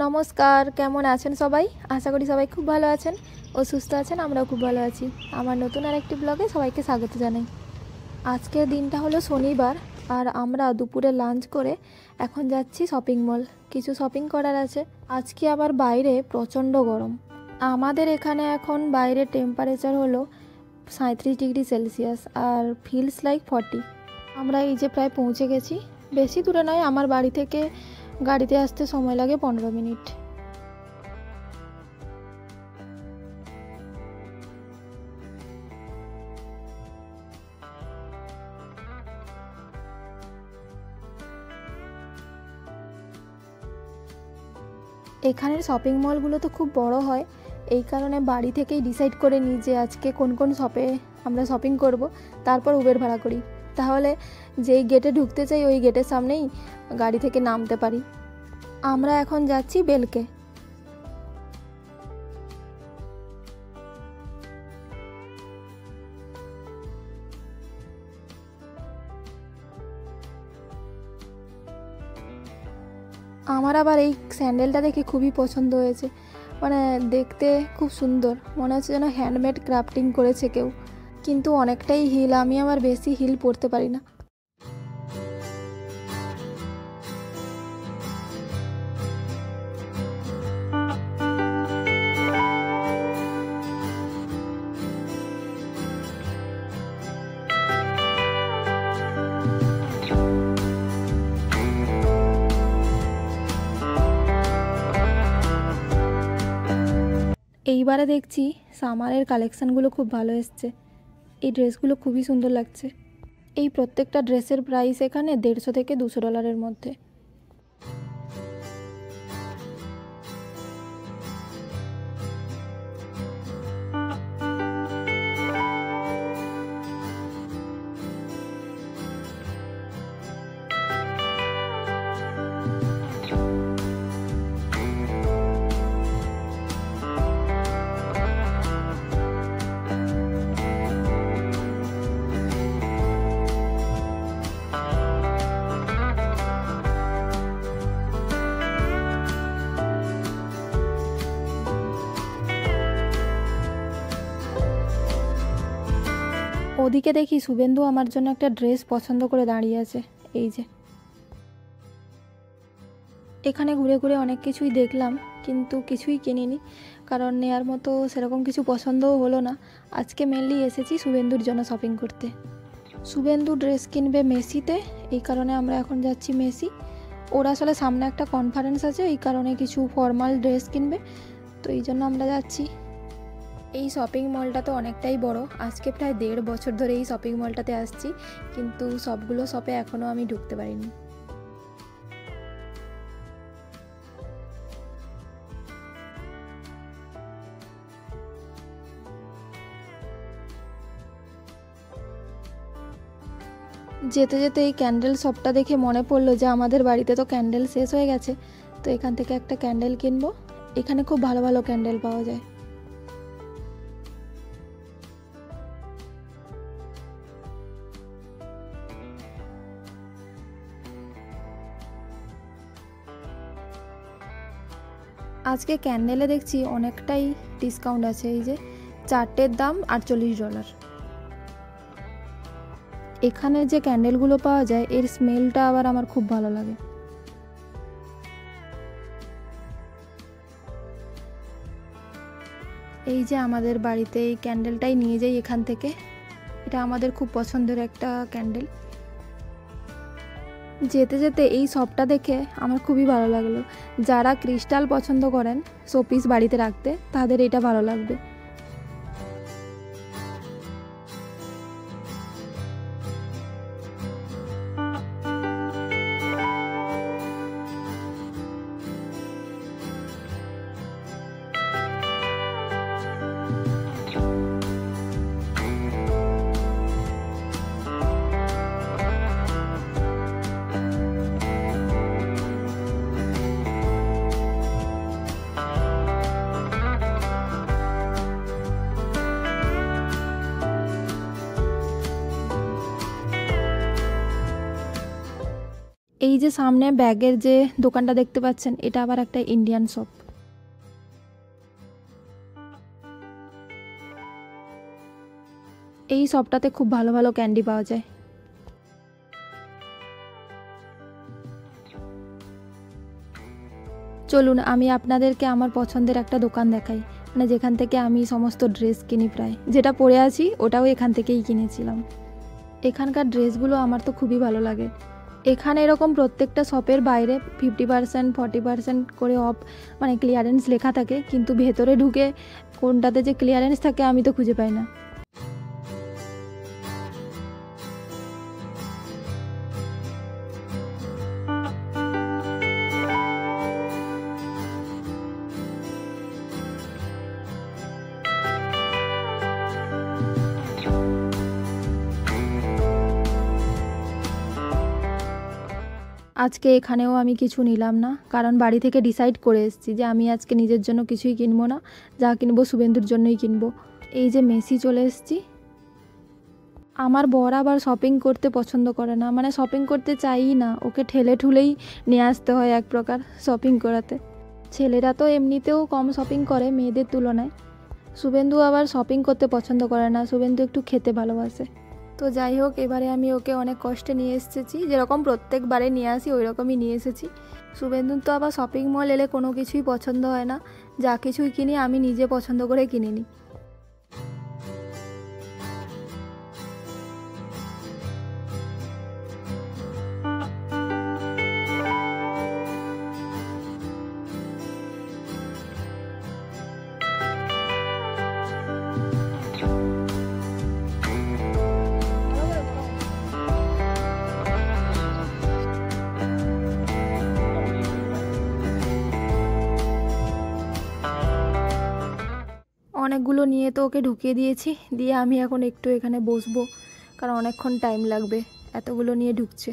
নমস্কার, কেমন আছেন সবাই? আশা করি সবাই খুব ভালো আছেন ও সুস্থ আছেন। আমরাও খুব ভালো আছি। আমার নতুন আরেকটি ব্লগে সবাইকে স্বাগত জানাই। আজকের দিনটা হলো শনিবার, আর আমরা দুপুরে লাঞ্চ করে এখন যাচ্ছি শপিং মল। কিছু শপিং করার আছে। আজকে আবার বাইরে প্রচণ্ড গরম। আমাদের এখানে এখন বাইরে টেম্পারেচার হলো 37 ডিগ্রি সেলসিয়াস আর ফিলস লাইক 40। আমরা এই যে প্রায় পৌঁছে গেছি। বেশি দূরে নয়, আমার বাড়ি থেকে গাড়িতে আসতে সময় লাগে 15 মিনিট। এখানের শপিং মলগুলো তো খুব বড় হয়, এই কারণে বাড়ি থেকেই ডিসাইড করে নিই যে আজকে কোন কোন শপে আমরা শপিং করব, তারপর উবের ভাড়া করি। তাহলে যেই গেটে ঢুকতে চাই ওই গেটের সামনেই গাড়ি থেকে নামতে পারি। আমরা এখন যাচ্ছি বেলকে। আমার আবার এই স্যান্ডেলটা দেখে খুবই পছন্দ হয়েছে। মানে দেখতে খুব সুন্দর, মনে হচ্ছে যেন হ্যান্ডমেড ক্রাফটিং করেছে কেউ, কিন্তু অনেকটাই হিল। আমি আবার বেশি হিল পরতে পারি না। এইবারে দেখছি সামারের কালেকশানগুলো খুব ভালো এসছে। এই ড্রেসগুলো খুবই সুন্দর লাগছে। এই প্রত্যেকটা ড্রেসের প্রাইস এখানে $150 থেকে $200 মধ্যে। ওদিকে দেখি শুভেন্দু আমার জন্য একটা ড্রেস পছন্দ করে দাঁড়িয়ে আছে। এই যে এখানে ঘুরে ঘুরে অনেক কিছুই দেখলাম, কিন্তু কিছুই কিনিনি, কারণ নেয়ার মতো সেরকম কিছু পছন্দও হলো না। আজকে মেনলি এসেছি শুভেন্দুর জন্য শপিং করতে। শুভেন্দু ড্রেস কিনবে মেসিতে, এই কারণে আমরা এখন যাচ্ছি মেসি। ওর আসলে সামনে একটা কনফারেন্স আছে, এই কারণে কিছু ফর্মাল ড্রেস কিনবে, তো এই জন্য আমরা যাচ্ছি। এই শপিং মলটা তো অনেকটাই বড়। আজকে প্রায় 1.5 বছর ধরে এই শপিং মলটাতে আসছি, কিন্তু সবগুলো শপে এখনও আমি ঢুকতে পারিনি। যেতে যেতে এই ক্যান্ডেল শপটা দেখে মনে পড়লো যে আমাদের বাড়িতে তো ক্যান্ডেল শেষ হয়ে গেছে, তো এখান থেকে একটা ক্যান্ডেল কিনবো। এখানে খুব ভালো ভালো ক্যান্ডেল পাওয়া যায়। আজকে ক্যান্ডেলে দেখছি অনেকটাই ডিসকাউন্ট আছে। এই যে 4টের দাম $48। এখানে যে ক্যান্ডেলগুলো পাওয়া যায় এর স্মেলটা আবার আমার খুব ভালো লাগে। এই যে আমাদের বাড়িতে এই ক্যান্ডেলটাই নিয়ে যাই এখান থেকে। এটা আমাদের খুব পছন্দের একটা ক্যান্ডেল। যেতে যেতে এই শপটা দেখে আমার খুবই ভালো লাগলো। যারা ক্রিস্টাল পছন্দ করেন শোপিস বাড়িতে রাখতে, তাদের এটা ভালো লাগবে। এই যে সামনে ব্যাগের যে দোকানটা দেখতে পাচ্ছেন, এটা আবার একটা ইন্ডিয়ান শপ। এই শপটাতে খুব ভালো ভালো ক্যান্ডি পাওয়া যায়। চলুন আমি আপনাদেরকে আমার পছন্দের একটা দোকান দেখাই, মানে যেখান থেকে আমি সমস্ত ড্রেস কিনি, প্রায় যেটা পরে আছি ওটাও এখান থেকেই কিনেছিলাম। এখানকার ড্রেসগুলো আমার তো খুবই ভালো লাগে। এখানে এরকম প্রত্যেকটা শপের বাইরে 50% 40% করে অফ, মানে ক্লিয়ারেন্স লেখা থাকে, কিন্তু ভেতরে ঢুকে কোনটাতে যে ক্লিয়ারেন্স থাকে আমি তো খুঁজে পাই না। আজকে এখানেও আমি কিছু নিলাম না, কারণ বাড়ি থেকে ডিসাইড করে এসেছি যে আমি আজকে নিজের জন্য কিছুই কিনবো না, যা কিনবো শুভেন্দুর জন্যই কিনবো। এই যে মেসি চলে এসেছি। আমার বর আবার শপিং করতে পছন্দ করে না, মানে শপিং করতে চাইই না, ওকে ঠেলে ঠুলেই নিয়ে আসতে হয় এক প্রকার শপিং করাতে। ছেলেরা তো এমনিতেও কম শপিং করে মেয়েদের তুলনায়। শুভেন্দু আবার শপিং করতে পছন্দ করে না, শুভেন্দু একটু খেতে ভালোবাসে। তো যাই হোক, এবারে আমি ওকে অনেক কষ্টে নিয়ে এসেছি, যেরকম প্রত্যেকবারে নিয়ে আসি ওই রকমই নিয়ে এসেছি। শুভেন্দুর তো আবার শপিং মল এলে কোনো কিছুই পছন্দ হয় না, যা কিছুই কিনি আমি নিজে পছন্দ করে কিনে নিই। অনেকগুলো নিয়ে তো ওকে ঢুকিয়ে দিয়েছি, দিয়ে আমি এখন একটু এখানে বসবো, কারণ অনেকক্ষণ টাইম লাগবে, এতগুলো নিয়ে ঢুকছে।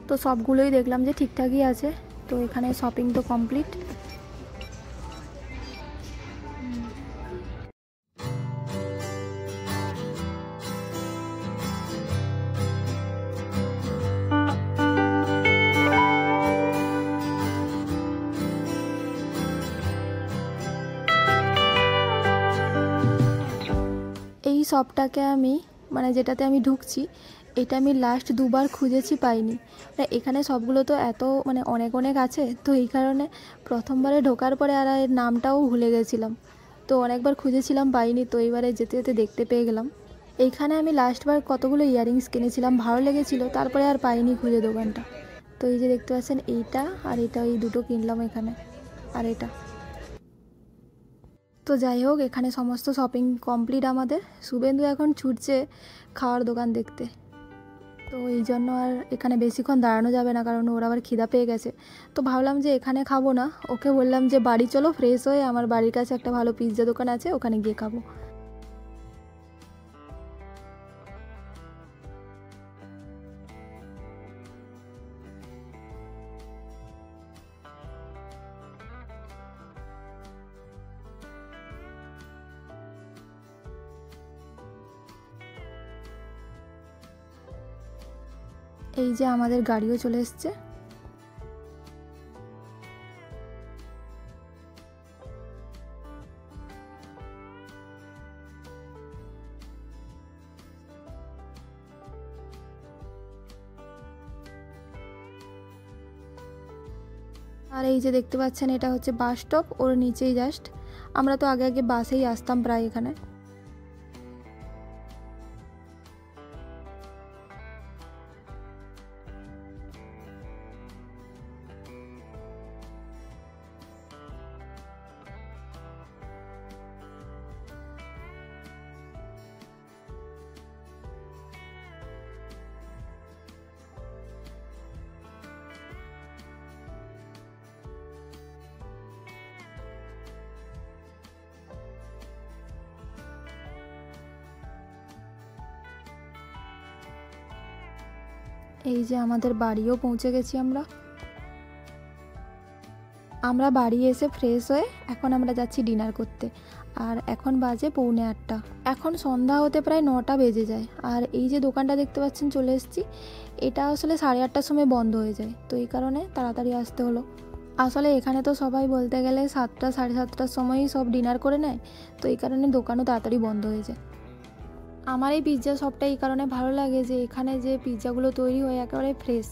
তো সবগুলোই দেখলাম যে ঠিকঠাকই আছে, তো এখানে শপিং তো কমপ্লিট। এই শপটাকে আমি, মানে যেটাতে আমি ঢুকছি, এটা আমি লাস্ট দুবার খুঁজেছি, পাইনি। মানে এখানে সবগুলো তো এত মানে অনেক অনেক আছে, তো এই কারণে প্রথমবারে ঢোকার পরে আর এর নামটাও ভুলে গেছিলাম, তো অনেকবার খুঁজেছিলাম পাইনি, তো এইবারে যেতে যেতে দেখতে পেয়ে গেলাম। এইখানে আমি লাস্টবার কতগুলো ইয়াররিংস কিনেছিলাম, ভালো লেগেছিলো, তারপরে আর পাইনি খুঁজে দোকানটা। তো এই যে দেখতে পাচ্ছেন এইটা আর এটা, এই দুটো কিনলাম এখানে, আর এটা। তো যাই হোক, এখানে সমস্ত শপিং কমপ্লিট আমাদের। শুভেন্দু এখন ছুটছে খাওয়ার দোকান দেখতে, তো এই জন্য আর এখানে বেশিক্ষণ দাঁড়ানো যাবে না, কারণ ওর আবার খিদা পেয়ে গেছে। তো ভাবলাম যে এখানে খাবো না, ওকে বললাম যে বাড়ি চলো, ফ্রেশ হয়ে আমার বাড়ির কাছে একটা ভালো পিৎজা দোকান আছে, ওখানে গিয়ে খাবো। এই যে আমাদের গাড়িও চলে এসছে। আর এই যে দেখতে পাচ্ছেন, এটা হচ্ছে বাস স্টপ, ওর নিচেই জাস্ট। আমরা তো আগে আগে বাসেই আসতাম প্রায় এখানে। এই যে আমাদের বাড়িও পৌঁছে গেছি আমরা। আমরা বাড়ি এসে ফ্রেশ হয়ে এখন আমরা যাচ্ছি ডিনার করতে। আর এখন বাজে 7:45। এখন সন্ধ্যা হতে প্রায় 9টা বেজে যায়। আর এই যে দোকানটা দেখতে পাচ্ছেন চলে এসেছি, এটা আসলে 8:30টার সময় বন্ধ হয়ে যায়, তো এই কারণে তাড়াতাড়ি আসতে হলো। আসলে এখানে তো সবাই বলতে গেলে 7টা 7:30টার সময়ই সব ডিনার করে নেয়, তো এই কারণে দোকানও তাড়াতাড়ি বন্ধ হয়ে যায়। আমার এই পিৎজা শপটা এই কারণে ভালো লাগে যে এখানে যে পিৎজাগুলো তৈরি হয় একেবারে ফ্রেশ,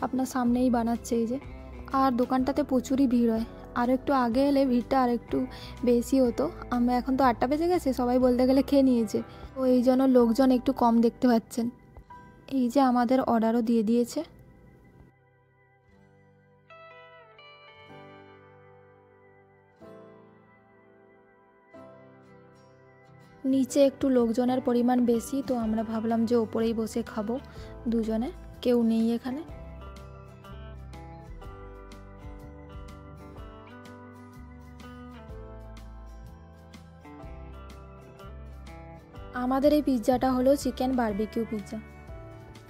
আপনার সামনেই বানাচ্ছে এই যে। আর দোকানটাতে প্রচুরই ভিড় হয়, আর একটু আগে এলে ভিড়টা আর একটু বেশি হতো। আমরা এখন তো 8টা বেজে গেছে, সবাই বলতে গেলে খেয়ে নিয়েছে, তো এই জন্য লোকজন একটু কম দেখতে পাচ্ছেন। এই যে আমাদের অর্ডারও দিয়ে দিয়েছে। নিচে একটু লোকজনের পরিমাণ বেশি, তো আমরা ভাবলাম যে ওপরেই বসে খাবো দুজনে, কেউ নেই এখানে। আমাদের এই পিৎজাটা হলো চিকেন বারবিকিউ পিৎজা।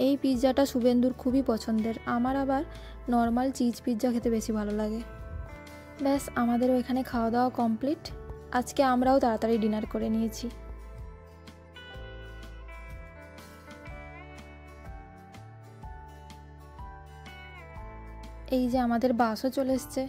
এই পিৎজাটা শুভেন্দুর খুবই পছন্দের, আমার আবার নর্মাল চিজ পিৎজা খেতে বেশি ভালো লাগে। ব্যাস আমাদেরও এখানে খাওয়া দাওয়া কমপ্লিট। আজকে আমরাও তাড়াতাড়ি ডিনার করে নিয়েছি। এই যে আমাদের বাসও চলে এসছে।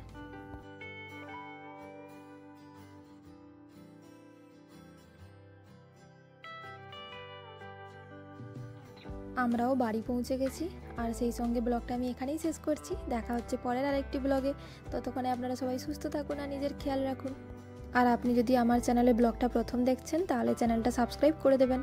আমরাও বাড়ি পৌঁছে গেছি, আর সেই সঙ্গে ব্লগটা আমি এখানেই শেষ করছি। দেখা হচ্ছে পরের আরেকটি ব্লগে। ততক্ষণে আপনারা সবাই সুস্থ থাকুন আর নিজের খেয়াল রাখুন। আর আপনি যদি আমার চ্যানেলে ব্লগটা প্রথম দেখছেন তাহলে চ্যানেলটা সাবস্ক্রাইব করে দেবেন।